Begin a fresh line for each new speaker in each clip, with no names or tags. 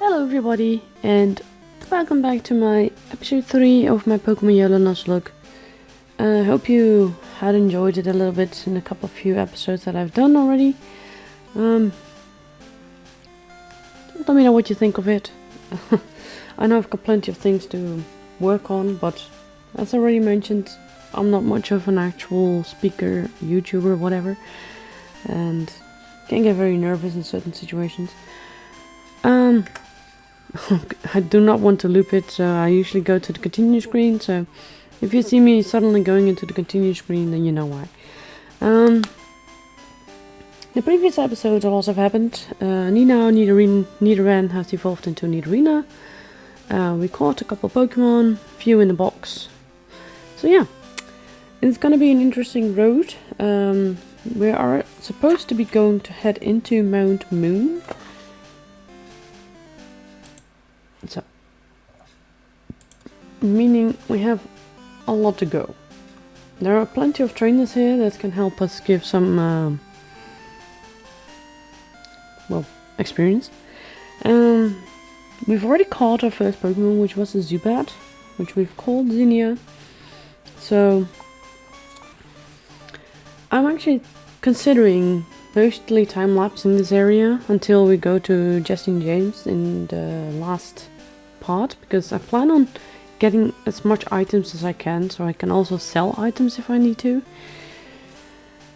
Hello everybody, and welcome back to my episode 3 of my Pokémon Yellow Nuzlocke. I hope you had enjoyed it a little bit in a few episodes that I've done already. Let me know what you think of it. I know I've got plenty of things to work on, but as I already mentioned, I'm not much of an actual speaker, YouTuber, whatever, and can get very nervous in certain situations. I do not want to loop it, so I usually go to the continue screen, so if you see me suddenly going into the continue screen, then you know why. The previous episodes a lot have happened. Nidoran has evolved into Nidorina. We caught a couple Pokemon, few in the box. So yeah, it's gonna be an interesting road. We are supposed to be going to head into Mount Moon. So, meaning we have a lot to go. There are plenty of trainers here that can help us give some, experience. We've already caught our first Pokemon, which was a Zubat, which we've called Zinnia. So, I'm actually considering mostly time-lapsing this area until we go to Jesse and James in the last part, because I plan on getting as much items as I can, so I can also sell items if I need to.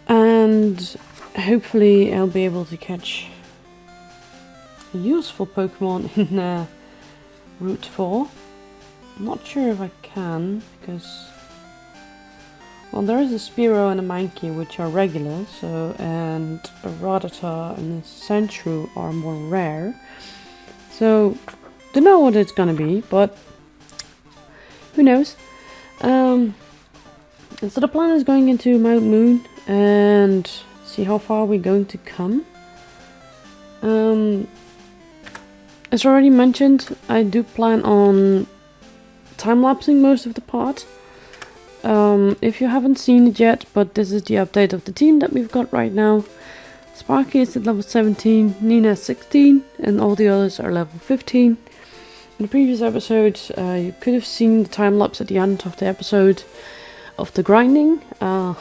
And hopefully I'll be able to catch a useful Pokemon in Route 4. I'm not sure if I can, because well, there is a Spearow and a Mankey which are regular, so, and a Rattata and a Sandshrew are more rare. So, don't know what it's gonna be, but who knows. And so the plan is going into Mount Moon and see how far we're going to come. As already mentioned, I do plan on time-lapsing most of the part. If you haven't seen it yet, but this is the update of the team that we've got right now. Sparky is at level 17, Nina is 16, and all the others are level 15. In the previous episode, you could have seen the time lapse at the end of the episode of the grinding. To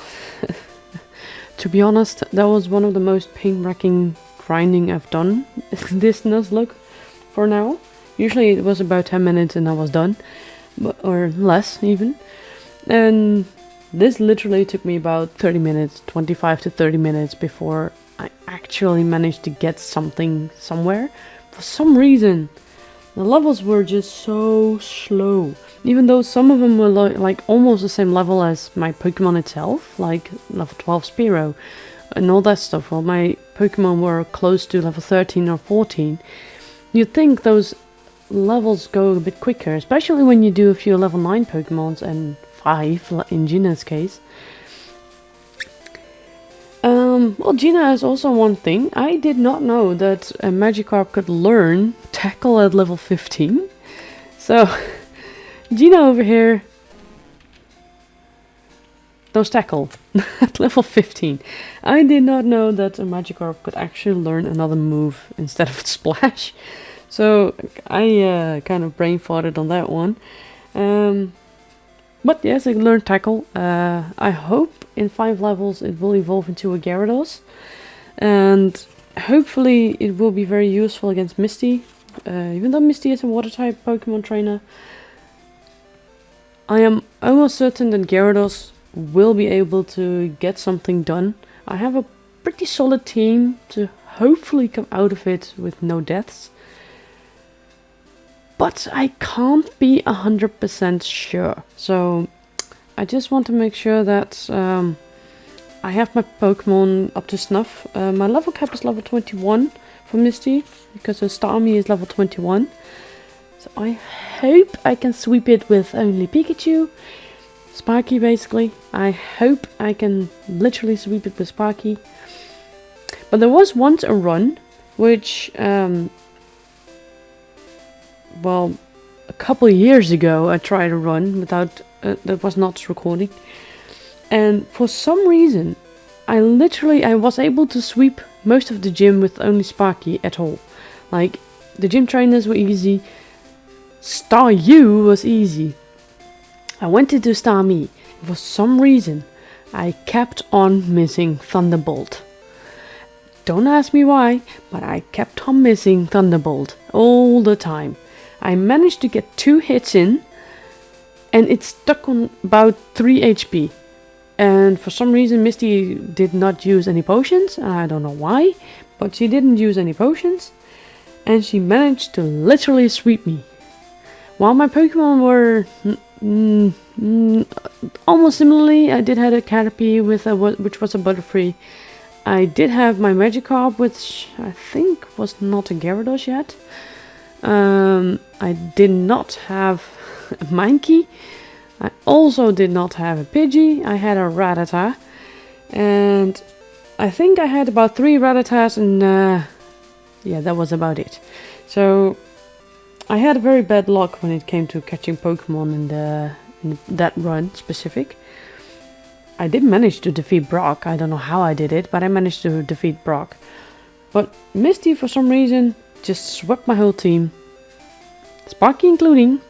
be honest, that was one of the most pain-wrecking grinding I've done in this Nuzlocke for now. Usually it was about 10 minutes and I was done, or less even. And this literally took me about 30 minutes, 25 to 30 minutes before I actually managed to get something somewhere. For some reason, the levels were just so slow. Even though some of them were like almost the same level as my Pokemon itself, like level 12 Spearow and all that stuff. While my Pokemon were close to level 13 or 14. You'd think those levels go a bit quicker, especially when you do a few level 9 Pokemons and 5 in Gina's case. Well, Gina is also one thing. I did not know that a Magikarp could learn Tackle at level 15. So, Gina over here knows Tackle at level 15. I did not know that a Magikarp could actually learn another move instead of Splash. So, I kind of brain farted on that one. But yes, I learned Tackle. I hope in 5 levels it will evolve into a Gyarados. And hopefully it will be very useful against Misty. Even though Misty is a water-type Pokemon trainer, I am almost certain that Gyarados will be able to get something done. I have a pretty solid team to hopefully come out of it with no deaths. But I can't be 100% sure. So I just want to make sure that I have my Pokemon up to snuff. My level cap is level 21 for Misty, because her Starmie is level 21. So I hope I can sweep it with only Pikachu. Sparky basically. I hope I can literally sweep it with Sparky. But there was once a run which well, a couple of years ago I tried a run without, that was not recording, and for some reason I was able to sweep most of the gym with only Sparky at all. Like, The gym trainers were easy. Star U was easy. I went into Star Me. For some reason, I kept on missing Thunderbolt. Don't ask me why, but I kept on missing Thunderbolt all the time. I managed to get 2 hits in, and it stuck on about 3 HP. And for some reason, Misty did not use any potions. I don't know why, but she didn't use any potions. And she managed to literally sweep me. While my Pokemon were almost similarly, I did have a Caterpie which was a Butterfree. I did have my Magikarp, which I think was not a Gyarados yet. I did not have a Mankey. I also did not have a Pidgey. I had a Rattata. And I think I had about 3 Rattatas, and yeah, that was about it. So I had a very bad luck when it came to catching Pokemon in that run specific. I did manage to defeat Brock. I don't know how I did it, but I managed to defeat Brock. But Misty, for some reason, just swept my whole team. Sparky including.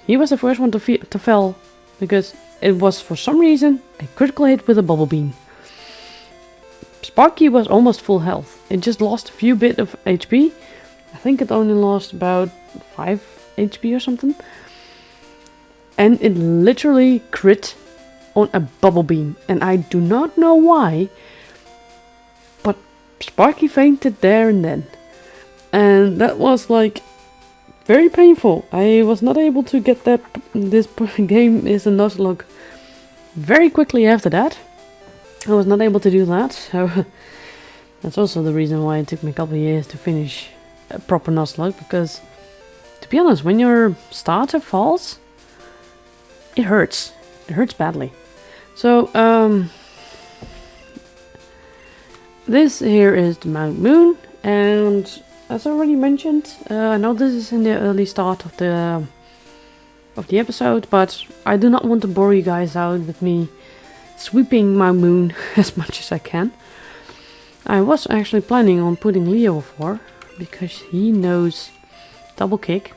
He was the first one to fall, because it was for some reason a critical hit with a Bubble Beam. Sparky was almost full health. It just lost a few bit of HP. I think it only lost about 5 HP or something. And it literally crit on a Bubble Beam. And I do not know why, but Sparky fainted there and then. And that was like very painful. I was not able to get this game is a Nuzlocke very quickly after that. I was not able to do that, so that's also the reason why it took me a couple of years to finish a proper Nuzlocke, because to be honest, when your starter falls, it hurts. It hurts badly. So, this here is the Mount Moon, and as I already mentioned, I know this is in the early start of the episode, but I do not want to bore you guys out with me sweeping my moon as much as I can. I was actually planning on putting Leo 4, because he knows double kick.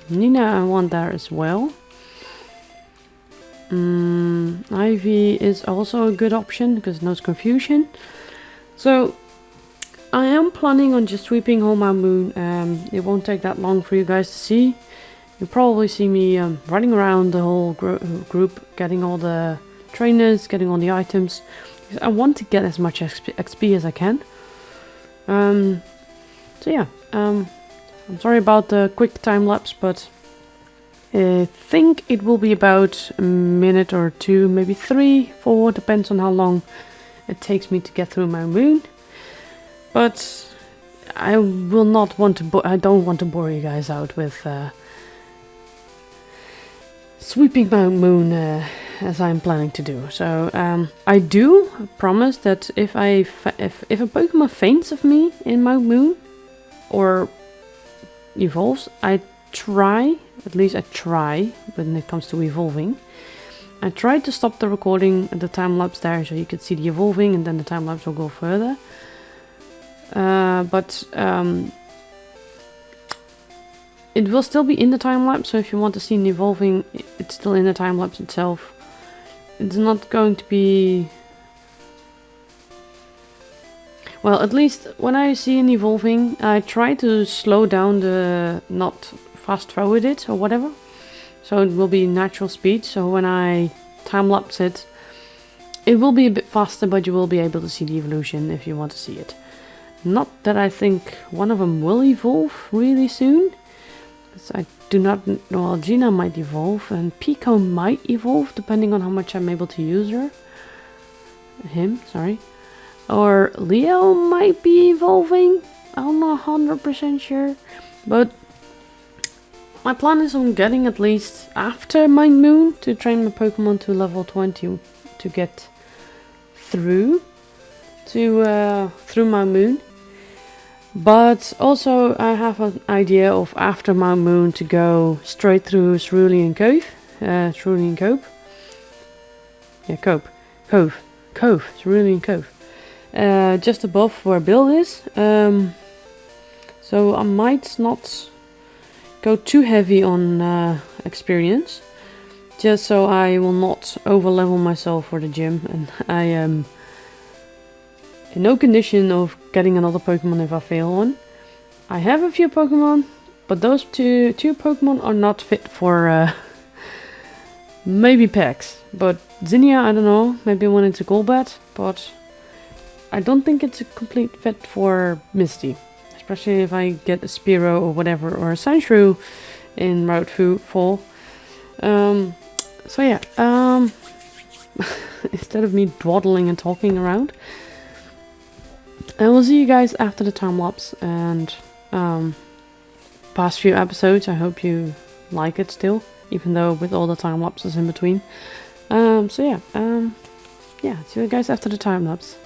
Nina I want there as well. Ivy is also a good option, because it knows confusion. So I am planning on just sweeping all my moon. It won't take that long for you guys to see. You'll probably see me running around the whole group, getting all the trainers, getting all the items. I want to get as much XP as I can. So yeah, I'm sorry about the quick time lapse, but I think it will be about a minute or 2, maybe 3, 4, depends on how long it takes me to get through my moon. But I will not want to. I don't want to bore you guys out with sweeping my moon as I'm planning to do. So I do promise that if a Pokemon faints of me in my moon or evolves, I try when it comes to evolving. I tried to stop the recording at the time lapse there, so you could see the evolving, and then the time lapse will go further. But it will still be in the time lapse, so if you want to see an evolving, it's still in the time lapse itself. It's not going to be... Well, at least when I see an evolving, I try to slow down the... not fast forward it or whatever. So it will be natural speed, so when I time lapse it, it will be a bit faster, but you will be able to see the evolution if you want to see it. Not that I think one of them will evolve really soon. I do not know. Well, Gina might evolve, and Pico might evolve, depending on how much I'm able to use her. Sorry. Or Leo might be evolving. I'm not 100% sure. But my plan is on getting at least after my moon to train my Pokemon to level 20 to get through my moon. But also I have an idea of after my moon to go straight through Cerulean Cove. Cerulean Cove? Yeah, Cove. Cerulean Cove. Just above where Bill is. So I might not go too heavy on experience, just so I will not overlevel myself for the gym, and I am in no condition of getting another Pokemon if I fail one. I have a few Pokemon, but those two Pokemon are not fit for maybe packs. But Zinnia, I don't know, maybe when it's a Golbat, but I don't think it's a complete fit for Misty. Especially if I get a Spearow or whatever, or a Sandshrew in Route 4. So yeah, instead of me dawdling and talking around, I will see you guys after the time lapse and past few episodes. I hope you like it still, even though with all the time lapses in between. So yeah, see you guys after the time lapse.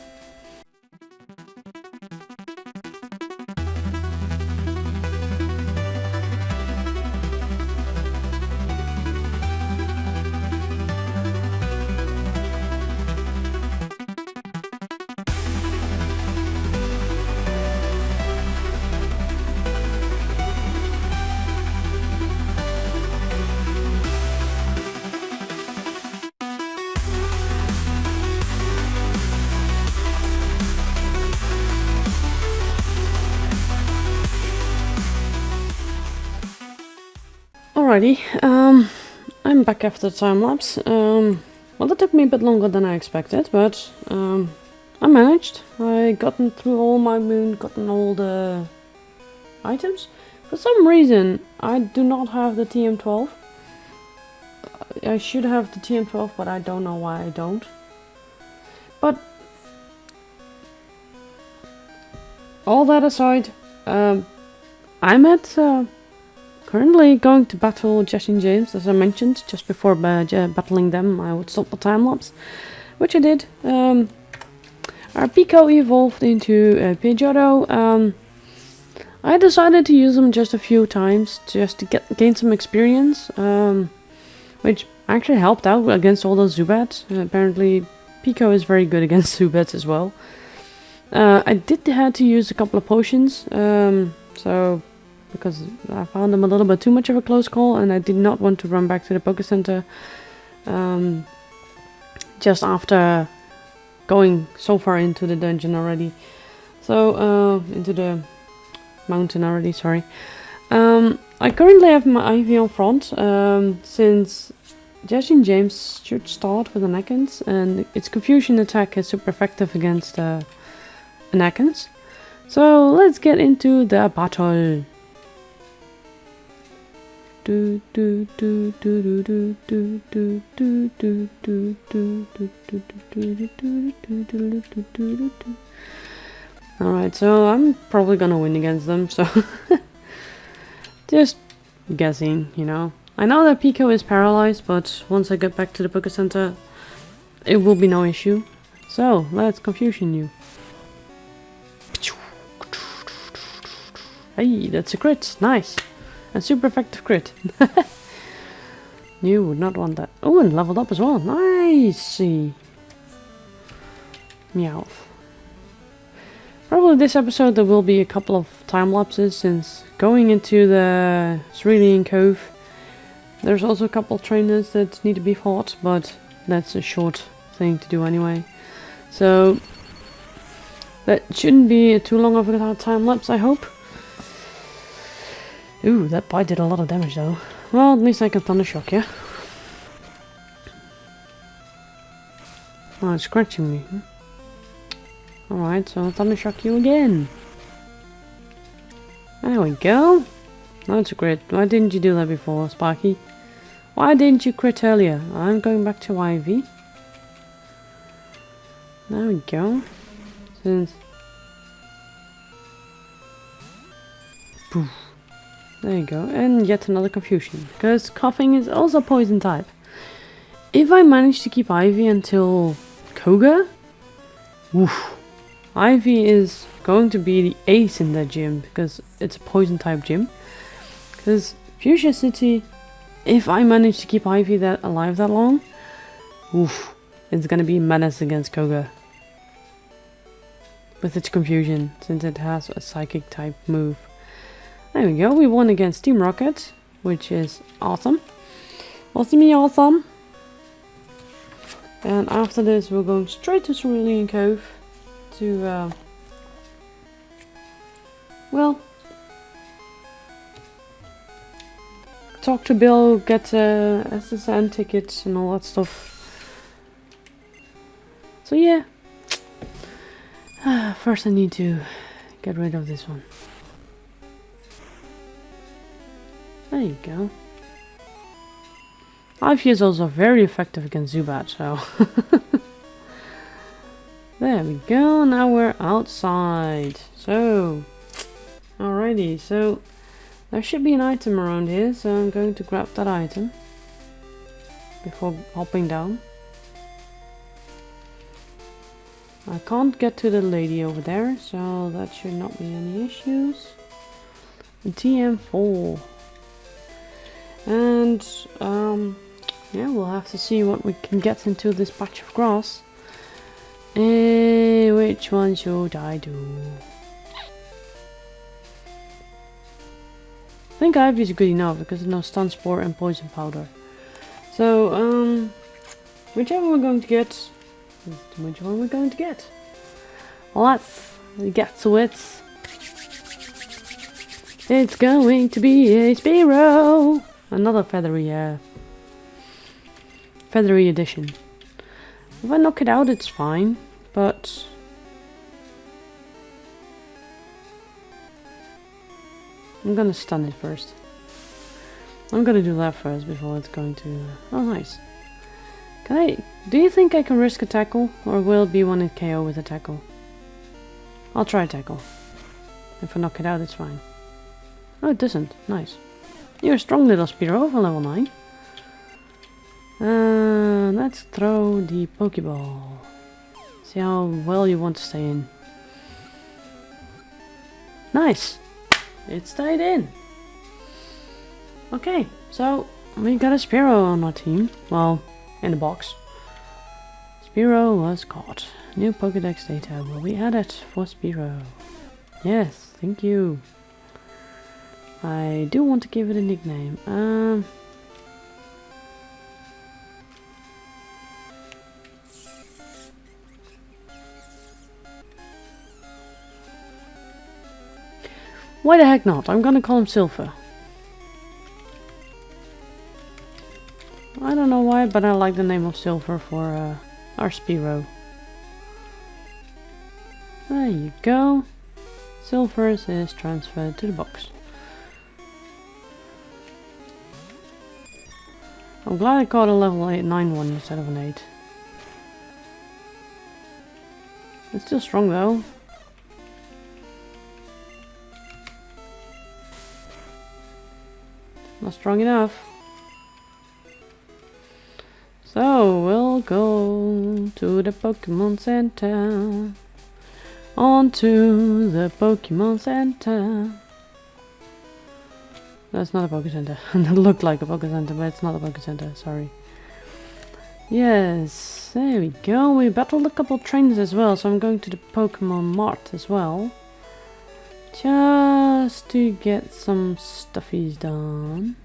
Alrighty, I'm back after the time lapse. Well, that took me a bit longer than I expected, but I managed. I gotten through all my moon, gotten all the items. For some reason, I do not have the TM12. I should have the TM12, but I don't know why I don't. But all that aside, I'm at currently going to battle Jesse and James, as I mentioned. Just before battling them, I would stop the time lapse, which I did. Our Pico evolved into a Pidgeotto. I decided to use them just a few times, just to gain some experience, which actually helped out against all those Zubats. Apparently, Pico is very good against Zubats as well. I did have to use a couple of potions, because I found them a little bit too much of a close call, and I did not want to run back to the Poké Center just after going so far into the dungeon already. So, into the mountain already, sorry. I currently have my Ivy on front, since Jesse and James should start with an Ekans, and its Confusion attack is super effective against an Ekans. So let's get into the battle. Alright, so I'm probably gonna win against them, so just guessing, you know. I know that Pico is paralyzed, but once I get back to the Poké Center, it will be no issue. So, let's Confusion you. Hey, that's a crit, nice. A super effective crit. You would not want that. Oh, and leveled up as well. Nice. Meowth. Probably this episode there will be a couple of time lapses, since going into the Cerulean Cove, there's also a couple of trainers that need to be fought, but that's a short thing to do anyway. So that shouldn't be too long of a time lapse, I hope. Ooh, that bite did a lot of damage though. Well, at least I can Thunder Shock, yeah? Oh, it's scratching me. Alright, so I'll Thunder Shock you again. There we go. That's a crit. Why didn't you do that before, Sparky? Why didn't you crit earlier? I'm going back to Ivy. There we go. Since... Poof. There you go, and yet another Confusion, because Coughing is also poison type. If I manage to keep Ivy until Koga, woof, Ivy is going to be the ace in that gym, because it's a poison type gym. Because Fuchsia City, if I manage to keep Ivy alive that long, woof, it's gonna be a menace against Koga. With its Confusion, since it has a psychic type move. There we go, we won against Team Rocket, which is awesome. Awesome. And after this we're going straight to Cerulean Cove to, well, talk to Bill, get SSN tickets and all that stuff. So yeah, first I need to get rid of this one. There you go. Ivy is also very effective against Zubat, so there we go. Now we're outside. So, alrighty, so there should be an item around here, so I'm going to grab that item before hopping down. I can't get to the lady over there, so that should not be any issues. And TM4. And, yeah, we'll have to see what we can get into this patch of grass. Which one should I do? I think Ivy is good enough because there's no Stun Spore and Poison Powder. So, whichever we're going to get, which one we're going to get. Let's get to it. It's going to be a Spearow. Another feathery edition. If I knock it out, it's fine, but I'm gonna stun it first. I'm gonna do that first before it's going to. Oh, nice. Do you think I can risk a tackle, or will it be one hit KO with a tackle? I'll try a tackle. If I knock it out, it's fine. Oh, it doesn't. Nice. You're a strong little Spearow for level 9. Let's throw the Pokeball. See how well you want to stay in. Nice! It stayed in! Okay, so we got a Spearow on our team. Well, in the box. Spearow was caught. New Pokédex data will be added for Spearow. Yes, thank you. I do want to give it a nickname. Why the heck not? I'm gonna call him Silver. I don't know why, but I like the name of Silver for our Spearow. There you go. Silver is transferred to the box. I'm glad I caught a level 9 one instead of an 8. It's still strong though. Not strong enough. So we'll go to the Pokemon Center. On to the Pokemon Center. That's not a Poké Center. It looked like a Poké Center, but it's not a Poké Center, sorry. Yes, there we go. We battled a couple trainers as well, so I'm going to the Pokemon Mart as well. Just to get some stuffies done.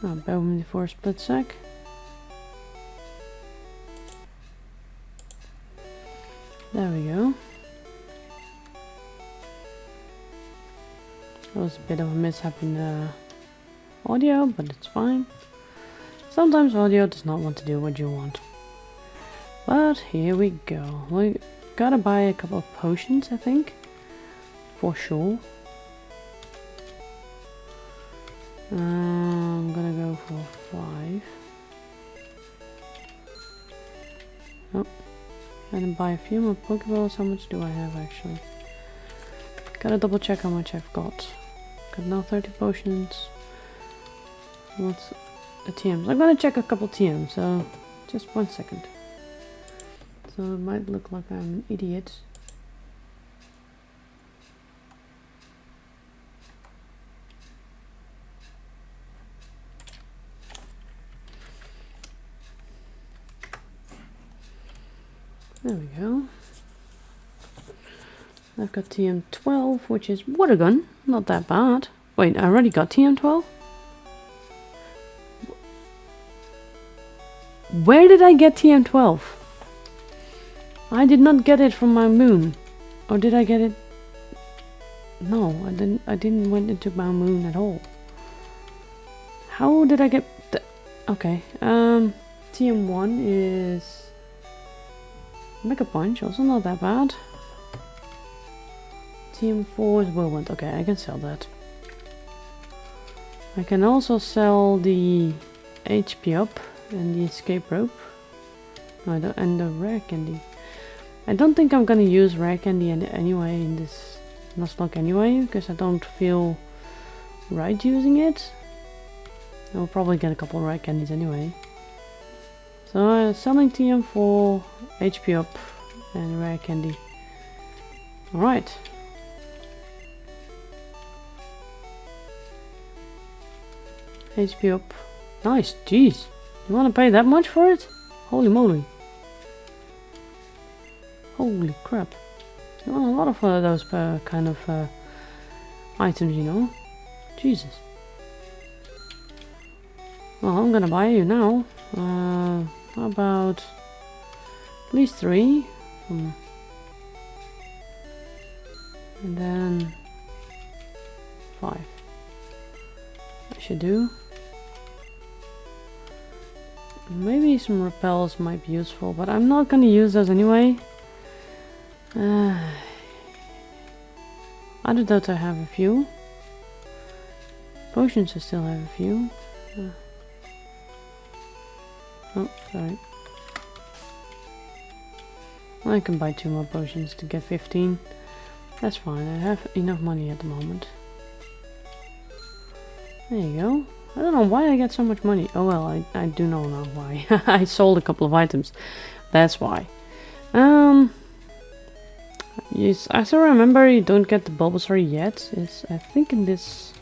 Oh, bear with me for a split sec. There we go. That was a bit of a mishap in the audio, but it's fine. Sometimes audio does not want to do what you want. But here we go. We gotta buy a couple of potions, I think. For sure. I'm gonna go for 5. Oh. And buy a few more Pokeballs. How much do I have actually? Gotta double check how much I've got. Got now 30 potions. What's the TMs? I'm gonna check a couple TMs, so just 1 second. So it might look like I'm an idiot. There we go. I've got TM12, which is water gun. Not that bad. Wait, I already got TM12? Where did I get TM12? I did not get it from my moon. Or did I get it? No, I didn't went into my moon at all. How did I get the... Okay, TM1 is Mega Punch, also not that bad. TM4 is Whirlwind. Okay, I can sell that. I can also sell the HP up and the escape rope. No, I don't, and the rare candy. I don't think I'm gonna use rare candy anyway in this Nuzlocke anyway, because I don't feel right using it. I'll probably get a couple rare candies anyway. So selling TM4, HP up, and rare candy. Alright. HP up. Nice, jeez. You wanna pay that much for it? Holy moly. Holy crap. You want a lot of those kind of items, you know. Jesus. Well, I'm gonna buy you now. How about at least 3? And then 5. I should do. Maybe some repels might be useful, but I'm not gonna use those anyway. Antidotes I have a few. Potions I still have a few. Oh, sorry. I can buy 2 more potions to get 15. That's fine, I have enough money at the moment. There you go. I don't know why I get so much money. Oh well, I do know now why. I sold a couple of items. That's why. Yes, I still remember you don't get the Bulbasaur yet. It's, I think, in this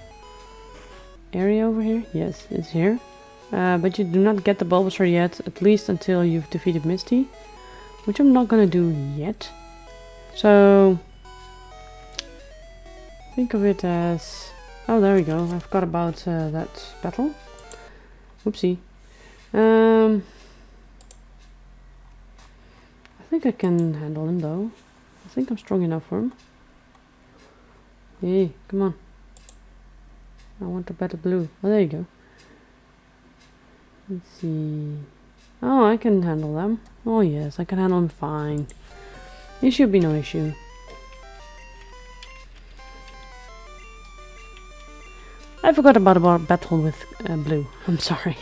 area over here. Yes, it's here. But you do not get the Bulbasaur yet, at least until you've defeated Misty. Which I'm not gonna do yet. So... think of it as... Oh, there we go. I forgot about that battle. Whoopsie. I think I can handle him though. I think I'm strong enough for him. Hey, come on. I want a better blue. Oh, there you go. Let's see. Oh, I can handle them. Oh yes, I can handle them fine. It should be no issue. I forgot about battle with blue. I'm sorry.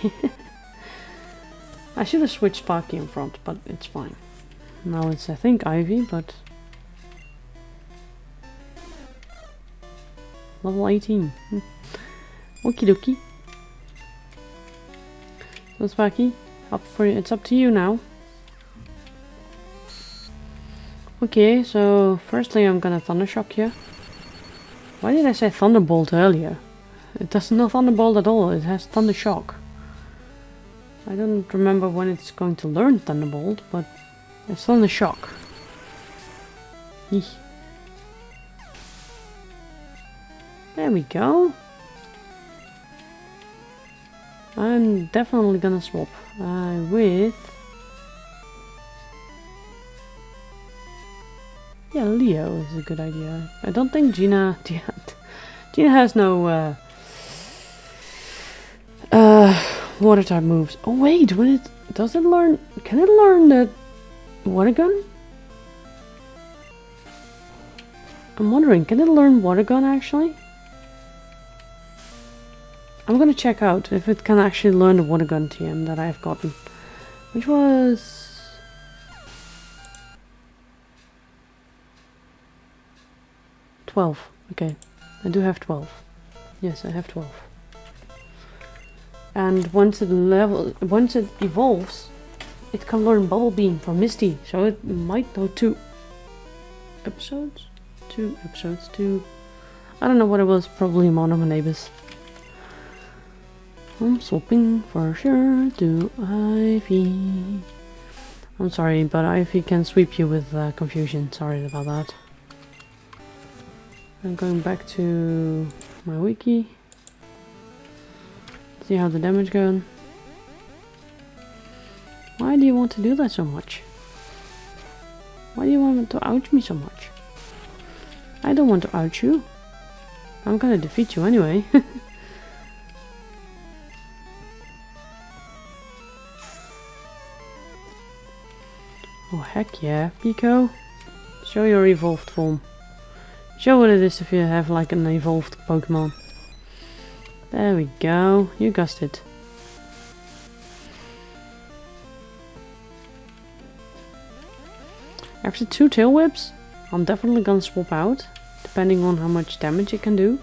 I should have switched Sparky in front, but it's fine. Now it's, I think, Ivy, but... level 18. Okie dokie. So Sparky, it's up to you now. Okay, so firstly I'm gonna Thundershock you. Why did I say Thunderbolt earlier? It does not Thunderbolt at all, it has Thundershock. I don't remember when it's going to learn Thunderbolt, but it's Thundershock. Eesh. There we go. I'm definitely gonna swap with... yeah, Leo is a good idea. I don't think Gina has no water type moves. Oh wait, when it does it learn? Can it learn the water gun? I'm wondering, can it learn water gun actually? I'm gonna check out if it can actually learn the water gun TM that I've gotten, which was 12. Okay, I do have 12. Yes, I have 12. And once it evolves, it can learn Bubble Beam from Misty, so it might know 2 episodes. I don't know what it was. Probably among my neighbors. I'm swapping for sure to Ivy. I'm sorry, but Ivy can sweep you with confusion. Sorry about that. I'm going back to my wiki. See how the damage going. Why do you want to do that so much? Why do you want to ouch me so much? I don't want to ouch you. I'm gonna defeat you anyway. Oh heck yeah, Pico. Show your evolved form. Show what it is if you have like an evolved Pokemon. There we go, you guessed it. After 2 tail whips, I'm definitely gonna swap out, depending on how much damage it can do.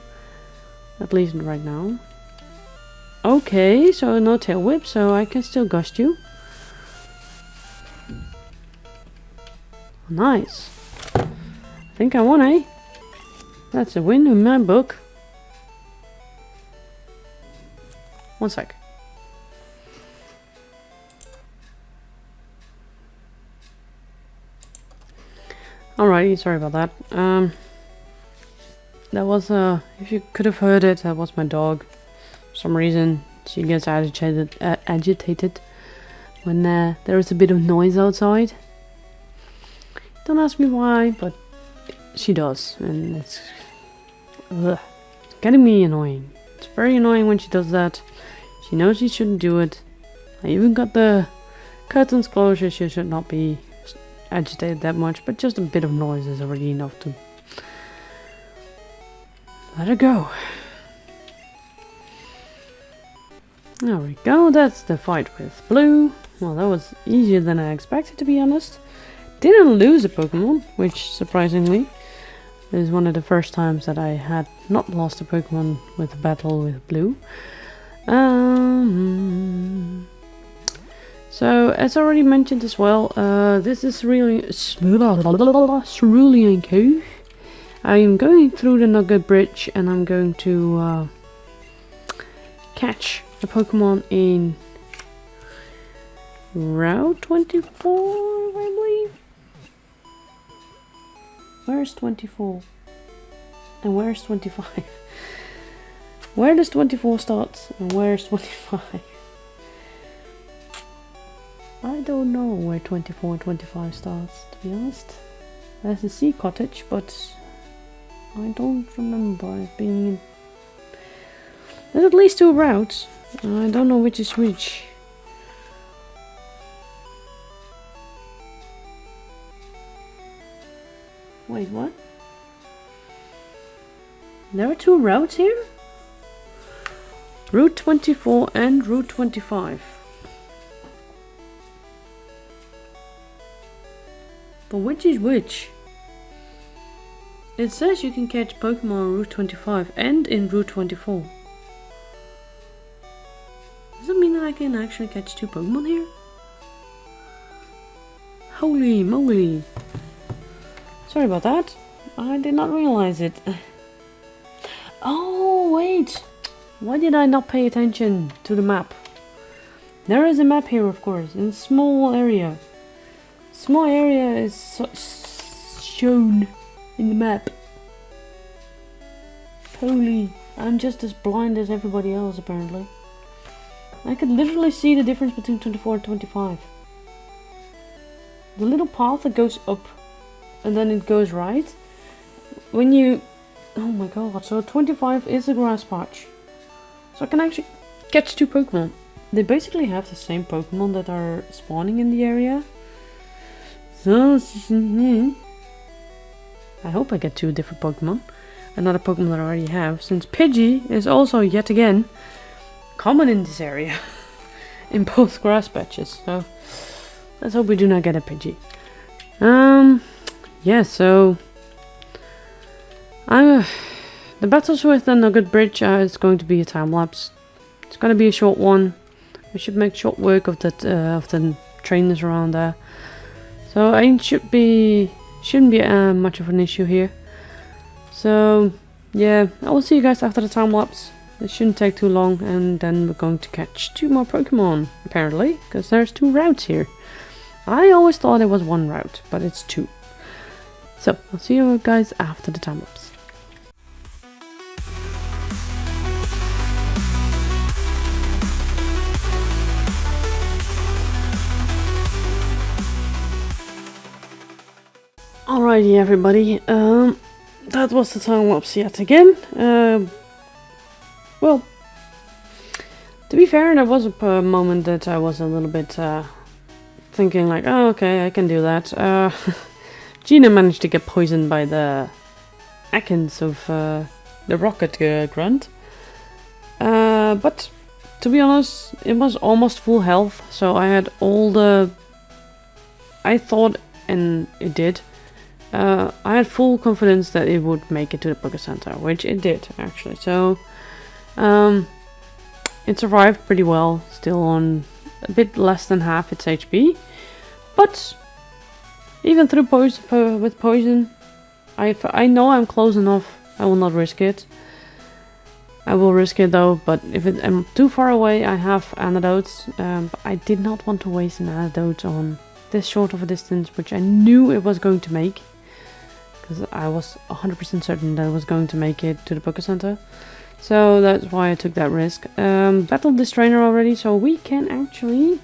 At least right now. Okay, so no tail whip, so I can still gust you. Nice. I think I won, eh? That's a win in my book. One sec. Alrighty, sorry about that. That was if you could have heard it, that was my dog. For some reason, she gets agitated when there is a bit of noise outside. Don't ask me why, but she does, and it's getting me annoying. It's very annoying when she does that. She knows she shouldn't do it. I even got the curtains closure. She should not be agitated that much, but just a bit of noise is already enough to let her go. There we go, that's the fight with Blue. Well, that was easier than I expected, to be honest. Didn't lose a Pokemon, which surprisingly is one of the first times that I had not lost a Pokemon with a battle with Blue. So, as already mentioned as well, this is really Cerulean Cove. I am going through the Nugget Bridge and I'm going to catch a Pokemon in Route 24, I believe. Where's 24? And where's 25? Where does 24 start and where's 25? I don't know where 24 and 25 starts, to be honest. There's a sea cottage, but I don't remember it being... There's at least 2 routes. I don't know which is which. Wait, what? There are 2 routes here? Route 24 and Route 25. But which is which? It says you can catch Pokemon on Route 25 and in Route 24. Does it mean that I can actually catch 2 Pokemon here? Holy moly! Sorry about that. I did not realize it. Oh, wait! Why did I not pay attention to the map? There is a map here, of course, in a small area. Small area is shown in the map. Holy, I'm just as blind as everybody else, apparently. I could literally see the difference between 24 and 25. The little path that goes up and then it goes right. When you... Oh my god, so 25 is a grass patch. So I can actually catch 2 Pokemon. They basically have the same Pokemon that are spawning in the area. So... I hope I get 2 different Pokemon. Another Pokemon that I already have, since Pidgey is also, yet again, common in this area. In both grass patches, so... Let's hope we do not get a Pidgey. Yeah, so... the battles with the Nugget Bridge is going to be a time lapse. It's going to be a short one. We should make short work of that of the trainers around there. So I shouldn't be much of an issue here. So yeah, I will see you guys after the time lapse. It shouldn't take too long, and then we're going to catch 2 more Pokemon apparently, because there's 2 routes here. I always thought it was 1 route, but it's 2. So I'll see you guys after the time lapse. Alrighty, everybody. That was the time lapse yet again. Well, to be fair, there was a moment that I was a little bit thinking like, oh, okay, I can do that. Gina managed to get poisoned by the Akins of the rocket grunt. But to be honest, it was almost full health, so I had all the... I thought, and it did, I had full confidence that it would make it to the Poké Center, which it did, actually. So, it survived pretty well, still on a bit less than half its HP. But, even through with poison, I know I'm close enough, I will not risk it. I will risk it though, but if I'm too far away, I have antidotes. But I did not want to waste an antidote on this short of a distance, which I knew it was going to make. Because I was 100% certain that it was going to make it to the Poké Center. So that's why I took that risk. Battled this trainer already, so we can actually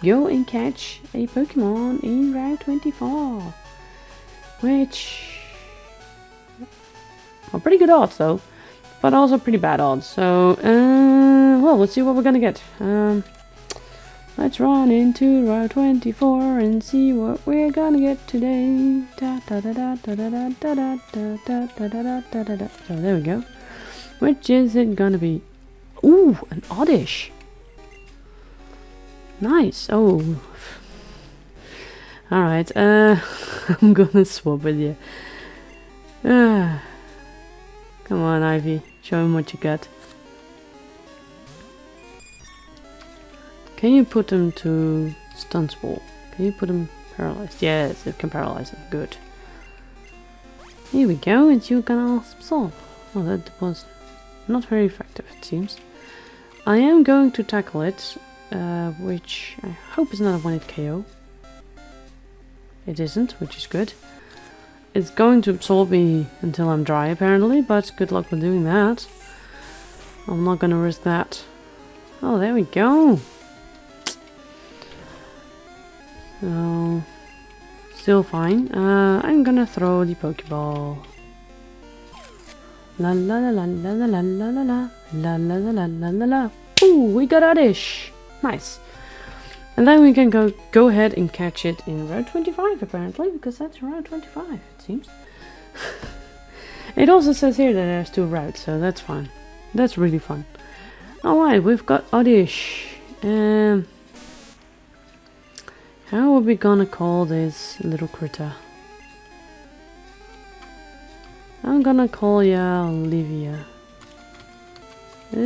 go and catch a Pokemon in Route 24. Which... well, pretty good odds though. But also pretty bad odds. So, well, let's see what we're gonna get. Let's run into Route 24 and see what we're gonna get today. So there we go. Which is it gonna be? Ooh, an Oddish. Nice. Oh. Alright, I'm gonna swap with you. Come on, Ivy. Show him what you got. Can you put him to stun spore? Can you put him paralyzed? Yes, it can paralyze him. Good. Here we go, and you're gonna absorb. Oh, that was not very effective, it seems. I am going to tackle it, which I hope is not a one-hit KO. It isn't, which is good. It's going to absorb me until I'm dry, apparently, but good luck with doing that. I'm not gonna risk that. Oh, there we go. So, still fine. I'm gonna throw the Pokeball. La la la la la la la la la la la la la la la la. Ooh, we got Oddish. Nice. And then we can go ahead and catch it in Route 25, apparently, because that's Route 25, it seems. It also says here that there's 2 routes, so that's fine. That's really fun. Alright, we've got Oddish. How are we gonna call this little critter? I'm gonna call ya Olivia. My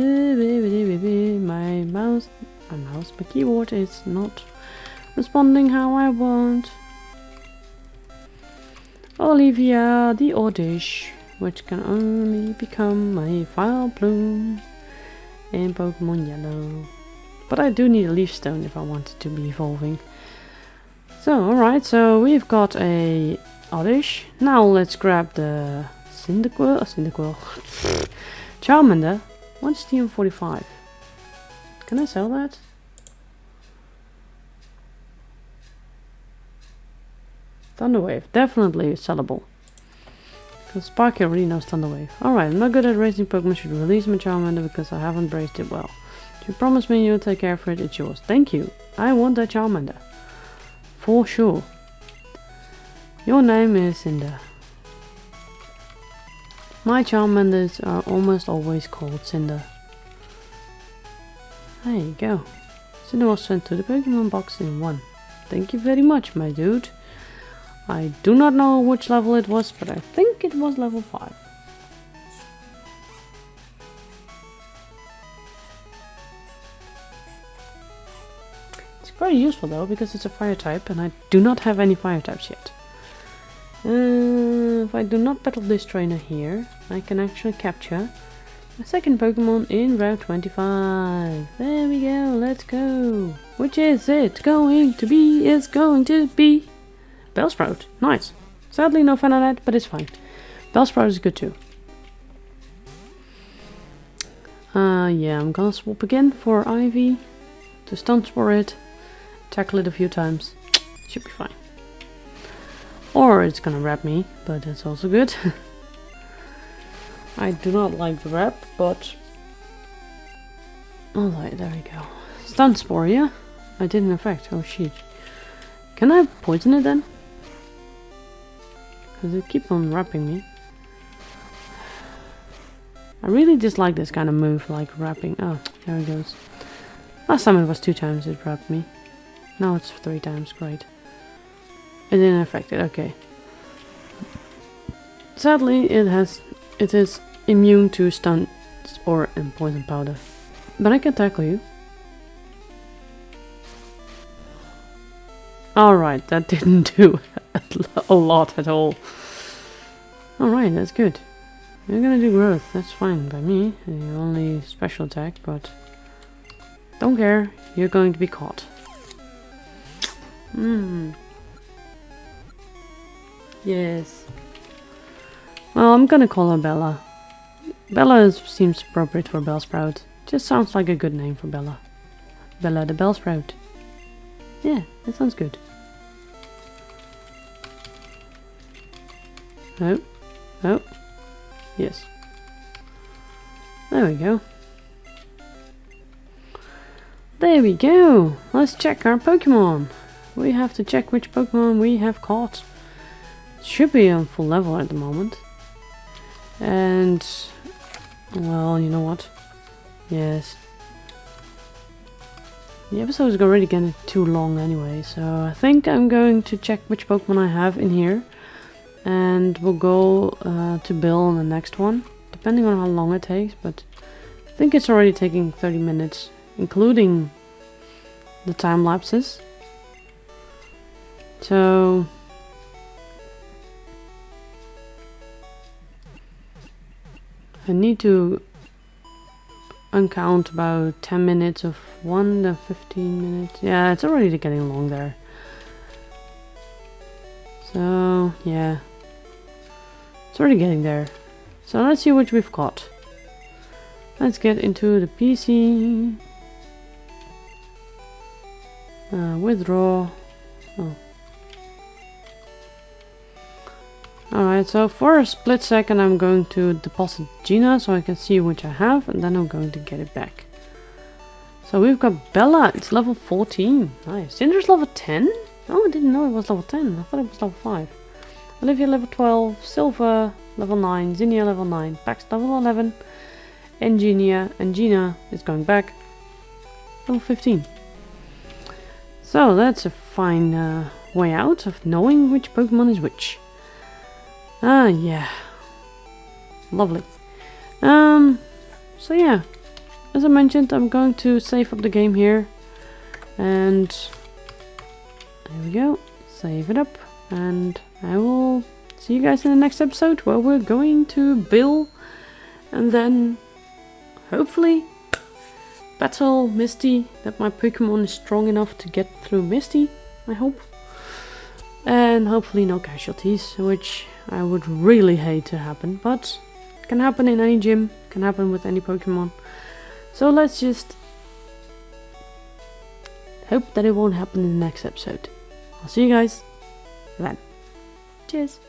keyboard is not responding how I want. Olivia the Oddish, which can only become a Fire Plume in Pokemon Yellow. But I do need a Leaf Stone if I want it to be evolving. So, alright, so we've got a Oddish. Now let's grab the Cyndaquil. Charmander. What's TM45? Can I sell that? Thunderwave, definitely sellable. Because Sparky already knows Thunderwave. Alright, I'm not good at raising Pokemon, should release my Charmander because I haven't raised it well. If you promise me you'll take care of it, it's yours. Thank you. I want that Charmander. For sure. Your name is Cinder. My Charmanders are almost always called Cinder. There you go. Cinder was sent to the Pokemon box in 1. Thank you very much, my dude. I do not know which level it was, but I think it was level 5. It's very useful though, because it's a fire type, and I do not have any fire types yet. If I do not battle this trainer here, I can actually capture a second Pokemon in Route 25. There we go, let's go. Which is it going to be? It's going to be Bellsprout. Nice. Sadly no Fanonite, but it's fine. Bellsprout is good too. Yeah, I'm gonna swap again for Ivy to stun spore it, tackle it a few times. Should be fine. Or it's gonna wrap me, but that's also good. I do not like the wrap, but... Alright, there we go. Stun Spore, yeah? I didn't affect. Oh shit. Can I poison it then? Because it keeps on wrapping me. I really dislike this kind of move, like wrapping. Oh, there it goes. Last time it was 2 times it wrapped me. Now it's 3 times, great. It didn't affect it, okay. Sadly, it is immune to Stun Spore and Poison Powder. But I can tackle you. Alright, that didn't do a lot at all. Alright, that's good. You're gonna do growth, that's fine by me. Only special attack, but... Don't care, you're going to be caught. Yes. Well, I'm gonna call her Bella. Bella seems appropriate for Bellsprout. Just sounds like a good name for Bella. Bella the Bellsprout. Yeah, that sounds good. Oh. Oh. Yes. There we go. There we go. Let's check our Pokemon. We have to check which Pokemon we have caught. It should be on full level at the moment. And... well, you know what? Yes. The episode is already getting too long anyway, so I think I'm going to check which Pokemon I have in here. And we'll go to Bill on the next one, depending on how long it takes, but I think it's already taking 30 minutes, including the time lapses. So... I need to uncount about 10 minutes of 1 to 15 minutes. Yeah, it's already getting long there. So, yeah. It's already getting there. So let's see what we've got. Let's get into the PC. Withdraw. Oh. Alright, so for a split second I'm going to deposit Gina so I can see which I have, and then I'm going to get it back. So we've got Bella, it's level 14. Nice. Cinder's level 10? Oh, I didn't know it was level 10. I thought it was level 5. Olivia level 12, Silver level 9, Zinnia level 9, Pax level 11, and Gina is going back level 15. So that's a fine way out of knowing which Pokemon is which. Ah, yeah. Lovely. So yeah, as I mentioned, I'm going to save up the game here. And there we go. Save it up. And I will see you guys in the next episode where we're going to Bill. And then, hopefully, battle Misty. That my Pokemon is strong enough to get through Misty, I hope. And hopefully no casualties, which I would really hate to happen, but it can happen in any gym, can happen with any Pokemon. So let's just hope that it won't happen in the next episode. I'll see you guys then. Cheers!